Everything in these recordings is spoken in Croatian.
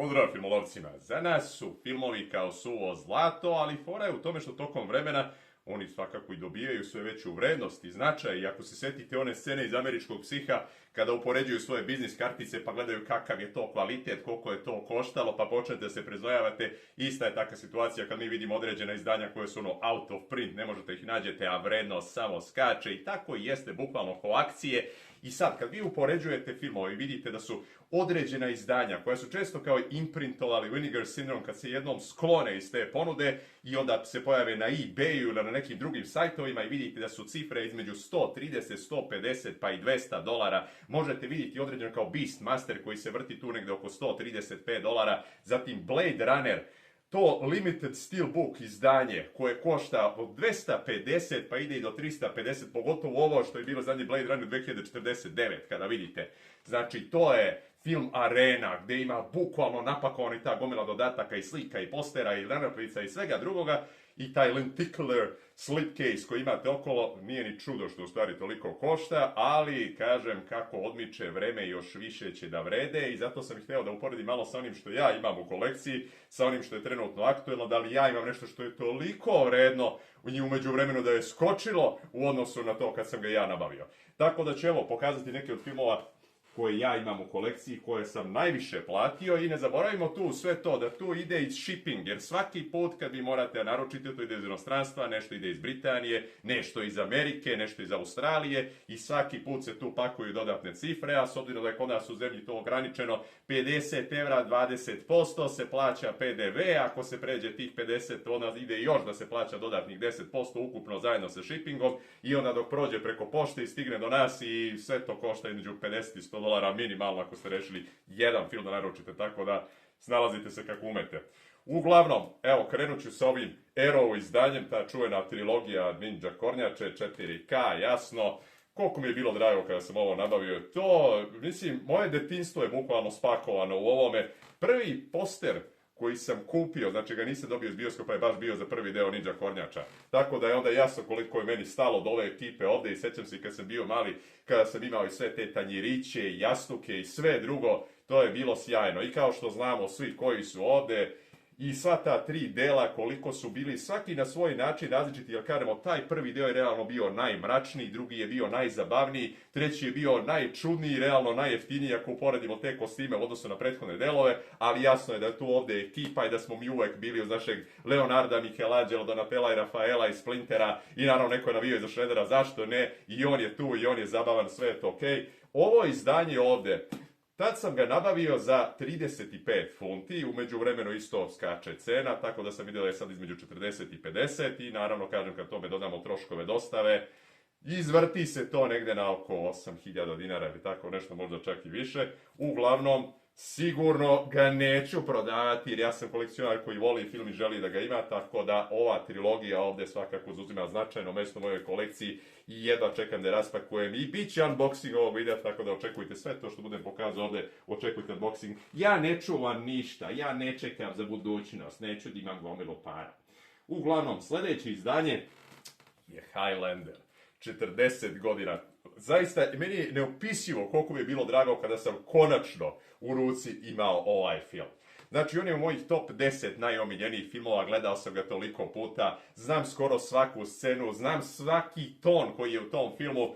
Pozdrav filmolovcima, za nas su filmovi kao suvo zlato, ali fora je u tome što tokom vremena oni svakako i dobijaju sve veću vrednost i značaj. I ako se sjetite one scene iz Američkog psiha, kada upoređuju svoje biznis kartice pa gledaju kakav je to kvalitet, koliko je to koštalo, pa počnete da se prezojavate, ista je takva situacija kad mi vidimo određena izdanja koje su out of print, ne možete ih nađete, a vrednost samo skače i tako i jeste bukvalno ko akcije. I sad, kad vi upoređujete filmove i vidite da su određena izdanja, koja su često kao imprintovali Vinegar Syndrome, kad se jednom sklone iz te ponude i onda se pojave na eBayu ili na nekim drugim sajtovima i vidite da su cifre između 130, 150 pa i $200, možete vidjeti određeno kao Beastmaster koji se vrti tu negde oko $135, zatim Blade Runner, to limited steelbook izdanje koje košta od 250 pa ide i do 350, pogotovo ovo što je bilo zadnji Blade Runner 2049 kada vidite. Znači to je film Arena gdje ima bukvalno napakovan i ta gomila dodataka i slika i postera i nalepnica i svega drugoga i taj lenticular slipcase koji imate okolo, nije ni čudo što u stvari toliko košta, ali kažem kako odmiče vreme još više će da vrede i zato sam ih htio da uporedim malo sa onim što ja imam u kolekciji, sa onim što je trenutno aktuelno, da li ja imam nešto što je toliko vredno u međuvremenu da je skočilo u odnosu na to kad sam ga ja nabavio. Tako da ću evo pokazati neke od filmova koje ja imam u kolekciji, koje sam najviše platio i ne zaboravimo tu sve to, da tu ide i shipping, jer svaki put kad vi morate naručiti, to ide iz inostranstva, nešto ide iz Britanije, nešto iz Amerike, nešto iz Australije i svaki put se tu pakuju dodatne cifre, a s obzirom da je kod nas u zemlji to ograničeno, 50 evra, 20% se plaća PDV, ako se pređe tih 50, onda ide još da se plaća dodatnih 10% ukupno zajedno sa shippingom i onda dok prođe preko pošte i stigne do nas i sve to košta između 50 i $100 minimalno ako ste rešili jedan film da naručite, tako da snalazite se kako umete. Uglavnom, evo, krenut ću sa ovim Arrow izdanjem, ta čuvena trilogija Ninja Kornjače, 4K, jasno. Koliko mi je bilo drago kada sam ovo nabavio, to, mislim, moje detinjstvo je bukvalno spakovano u ovome. Prvi poster koji sam kupio, znači ga nisam dobio iz bioskopa, je baš bio za prvi deo Ninja Kornjača. Tako da je onda jasno koliko je meni stalo do ove ekipe ovde i sećam se kad sam bio mali, kada sam imao i sve te tanjiriće i jastuke i sve drugo, to je bilo sjajno. I kao što znamo svi koji su ovde, i sva ta tri dela koliko su bili, svaki na svoj način različiti, jer kažemo, taj prvi deo je realno bio najmračniji, drugi je bio najzabavniji, treći je bio najčudniji, realno najjeftiniji ako uporedimo te kostime u odnosu na prethodne delove, ali jasno je da je tu ovde ekipa i da smo mi uvek bili uz našeg Leonarda, Michelangelo, Donatella i Rafaela i Splintera i naravno neko je navio iza Shreddera, zašto ne, i on je tu i on je zabavan, sve je to okej. Ovo izdanje ovde, tad sam ga nabavio za 35 funti, u međuvremenu isto skače cena, tako da sam vidio da je sad između 40 i 50 i naravno kažem kad tome dodamo troškove dostave, izvrti se to negde na oko 8.000 dinara ili tako nešto, možda čak i više. Uglavnom, sigurno ga neću prodavati jer ja sam kolekcionar koji voli film i želi da ga ima, tako da ova trilogija ovde svakako zauzima značajno mesto u mojoj kolekciji i jedva čekam da je raspakujem i bit će unboxing ovog videa, tako da očekujte sve to što budem pokazao ovde, očekujte unboxing. Ja ne čuvam ništa, ja ne čekam za budućnost, neću da imam gomilu para. Uglavnom, sledeće izdanje je Highlander. 40 godina. Zaista, meni je neopisivo koliko mi je bilo drago kada sam konačno u ruci imao ovaj film. Znači, on je u mojih top 10 najomiljenijih filmova, gledao sam ga toliko puta, znam skoro svaku scenu, znam svaki ton koji je u tom filmu.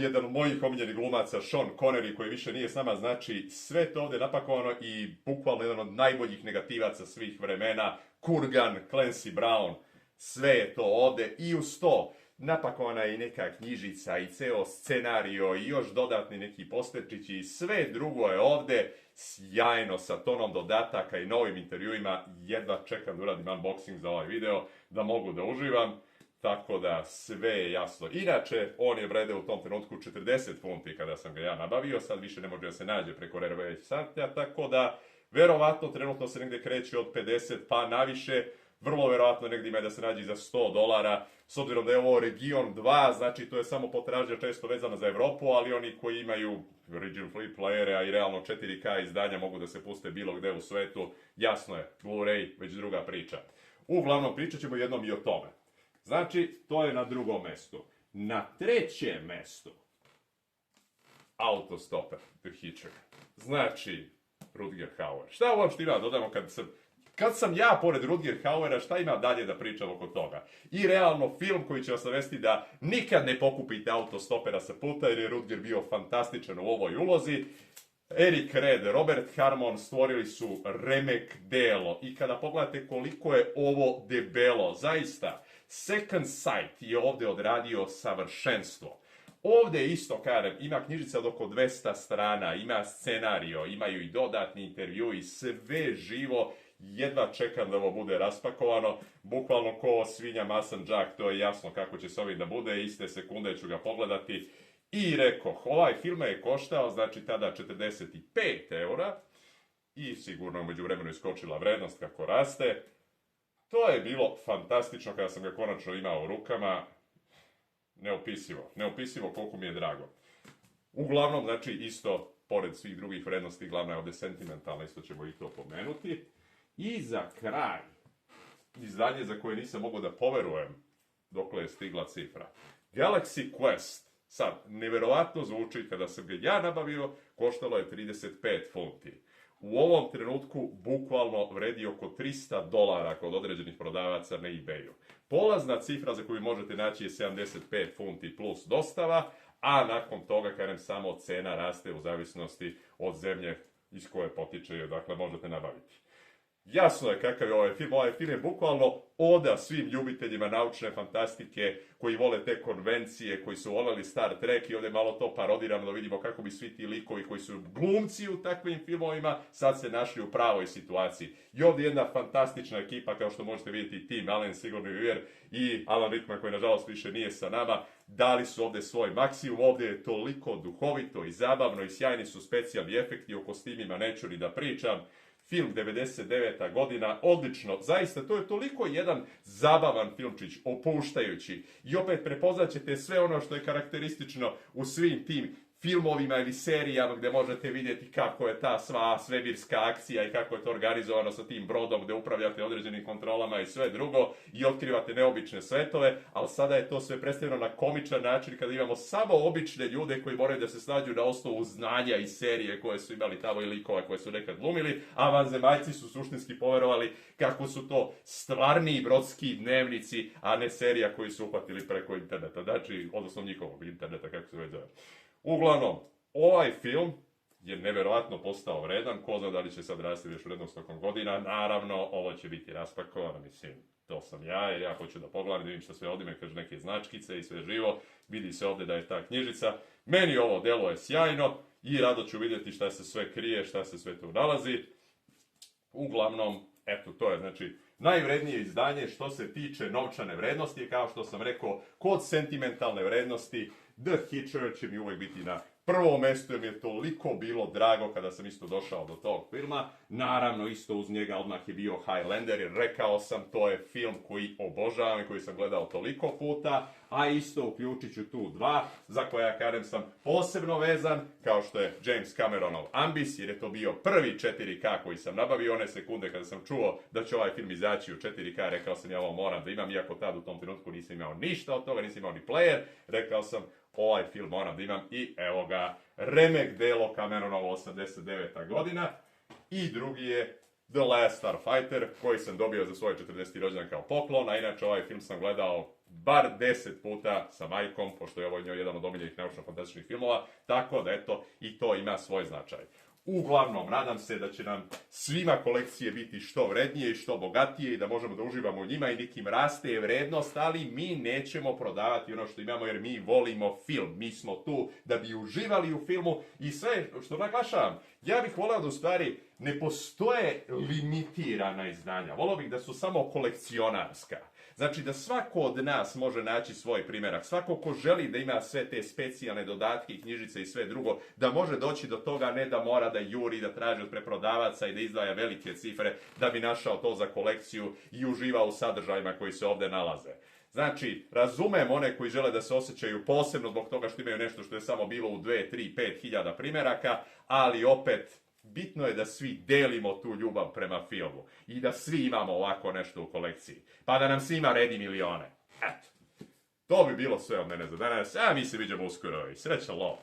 Jedan od mojih omiljenih glumaca, Sean Connery, koji više nije s nama, znači sve to ovde napakovano i bukvalno jedan od najboljih negativaca svih vremena, Kurgan, Clancy Brown, sve je to ovde i uz to napakovana je i neka knjižica i ceo scenario i još dodatni neki posterčići i sve drugo je ovde sjajno sa tonom dodataka i novim intervjuima. Jedva čekam da uradim unboxing za ovaj video, da mogu da uživam, tako da sve je jasno. Inače, on je vredeo u tom trenutku 40 funti kada sam ga ja nabavio, sad više ne može da se nađe preko Rare sajta, tako da verovatno trenutno se negde kreće od 50 pa naviše. Vrlo verovatno negdje ima da se nađe za $100, s obzirom da je ovo region 2, znači to je samo potražnja često vezana za Evropu, ali oni koji imaju region flip playere, a i realno 4K izdanja mogu da se puste bilo gde u svetu, jasno je, Blu-ray, već druga priča. Uglavnom, pričat ćemo jednom i o tome. Znači, to je na drugom mestu. Na trećem mestu, Autostopper, The Hitcher. Znači, Rutger Hauer. Šta uopšte ima, dodamo kad sam ja pored Rutger Hauera, šta ima dalje da pričam oko toga? I realno film koji će vas navesti da nikad ne pokupite autostopera sa puta, jer je Rutger bio fantastičan u ovoj ulozi. Eric Red, Robert Harmon stvorili su remek delo i kada pogledate koliko je ovo debelo, zaista, Second Sight je ovdje odradio savršenstvo. Ovdje isto, kažem, ima knjižica od oko 200 strana, ima scenario, imaju i dodatni intervju i sve živo. Jedva čekam da ovo bude raspakovano, bukvalno ko svinja masan džak, to je jasno kako će se ovim da bude, iste sekunde ću ga pogledati. I rekoh, ovaj film je koštao, znači tada 45 eura i sigurno među vremenu iskočila vrednost kako raste. To je bilo fantastično kada sam ga konačno imao u rukama, neopisivo koliko mi je drago. Uglavnom, znači isto, pored svih drugih vrednosti, glavna je ovdje sentimentalna, isto ćemo i to pomenuti. I za kraj, izdanje za koje nisam mogao da poverujem dokle je stigla cifra. Galaxy Quest, sad, neverovatno zvuči, kada sam ga ja nabavio, koštalo je 35 funti. U ovom trenutku bukvalno vredi oko $300 kod određenih prodavaca na eBayu. Polazna cifra za koju možete naći je 75 funti plus dostava, a nakon toga, kažem, samo cena raste u zavisnosti od zemlje iz koje potiče, dakle možete nabaviti. Jasno je kakav je ovaj film. Ovaj film je bukvalno oda svim ljubiteljima naučne fantastike koji vole te konvencije, koji su voljeli Star Trek i ovdje malo to parodiramo da vidimo kako bi svi ti likovi koji su glumci u takvim filmovima sad se našli u pravoj situaciji. I ovdje jedna fantastična ekipa, kao što možete vidjeti, Tim Allen, Sigourney Weaver i Alan Rickman, koji nažalost više nije sa nama, dali su ovdje svoj maksimum. Ovdje je toliko duhovito i zabavno i sjajni su specijalni efekti, o kostimima neću ni da pričam. Film 99. godina, odlično, zaista, to je toliko jedan zabavan filmčić, opuštajući. I opet prepoznat ćete sve ono što je karakteristično u svim tim filmovima ili serijama gdje možete vidjeti kako je ta sva svemirska akcija i kako je to organizovano sa tim brodom gdje upravljate određenim kontrolama i sve drugo i otkrivate neobične svetove, ali sada je to sve predstavljeno na komičan način kada imamo samo obične ljude koji moraju da se snađu na osnovu znanja i serije koje su imali tamo i likova koje su nekad glumili, a vanzemaljci su suštinski poverovali kako su to stvarni brodski dnevnici, a ne serija koji su uhvatili preko interneta, znači, odnosno njihovog interneta, kako se već zove. Uglavnom, ovaj film je neverovatno postao vredan, ko zna da li će sad rasti još vrednost tokom godina, naravno, ovo će biti raspakovano, mislim, to sam ja, jer ja hoću da pogledam, vidim što sve ovdje me kaže neke značkice i sve živo, vidi se ovdje da je ta knjižica, meni ovo delo je sjajno i rado ću vidjeti šta se sve krije, šta se sve tu nalazi. Uglavnom, eto, to je, znači, najvrednije izdanje što se tiče novčane vrednosti, kao što sam rekao, kod sentimentalne vrednosti, The Hitcher će mi uvijek biti na prvom mjestu, jer mi je toliko bilo drago kada sam isto došao do tog filma. Naravno, isto uz njega odmah je bio Highlander, jer rekao sam, to je film koji obožavam i koji sam gledao toliko puta, a isto uključit ću tu dva, za koja, kažem, sam posebno vezan, kao što je James Cameronov Ambis, jer je to bio prvi 4K koji sam nabavio. One sekunde kada sam čuo da će ovaj film izaći u 4K, rekao sam, ja ovo moram da imam, iako tad u tom trenutku nisam imao ništa od toga, nisam imao ni player, rekao sam, ovaj film moram da imam i evo ga, remek delo Cameronovo 89. godina. I drugi je The Last Starfighter, koji sam dobio za svoj 40. rođendan kao poklon, a inače ovaj film sam gledao bar 10 puta sa majkom, pošto je ovo njoj jedan od omiljenih naučno-fantastičnih filmova, tako da eto, i to ima svoj značaj. Uglavnom, nadam se da će nam svima kolekcije biti što vrednije i što bogatije i da možemo da uživamo u njima i nekim raste vrednost, ali mi nećemo prodavati ono što imamo jer mi volimo film. Mi smo tu da bi uživali u filmu i sve što naglašavam. Ja bih voleo da u stvari ne postoje limitirana izdanja. Voleo bih da su samo kolekcionarska. Znači da svako od nas može naći svoj primjerak. Svako ko želi da ima sve te specijalne dodatke, knjižice i sve drugo, da može doći do toga, ne da mora da juri, da traži od preprodavaca i da izdvaja velike cifre da bi našao to za kolekciju i uživao u sadržajima koji se ovdje nalaze. Znači, razumem one koji žele da se osjećaju posebno zbog toga što imaju nešto što je samo bilo u 2, 3, 5 hiljada primjeraka, ali opet, bitno je da svi delimo tu ljubav prema filmu i da svi imamo ovako nešto u kolekciji. Pa da nam svima redi milione. Eto, to bi bilo sve od mene za danas, a mi se vidimo uskoro i sreća lov.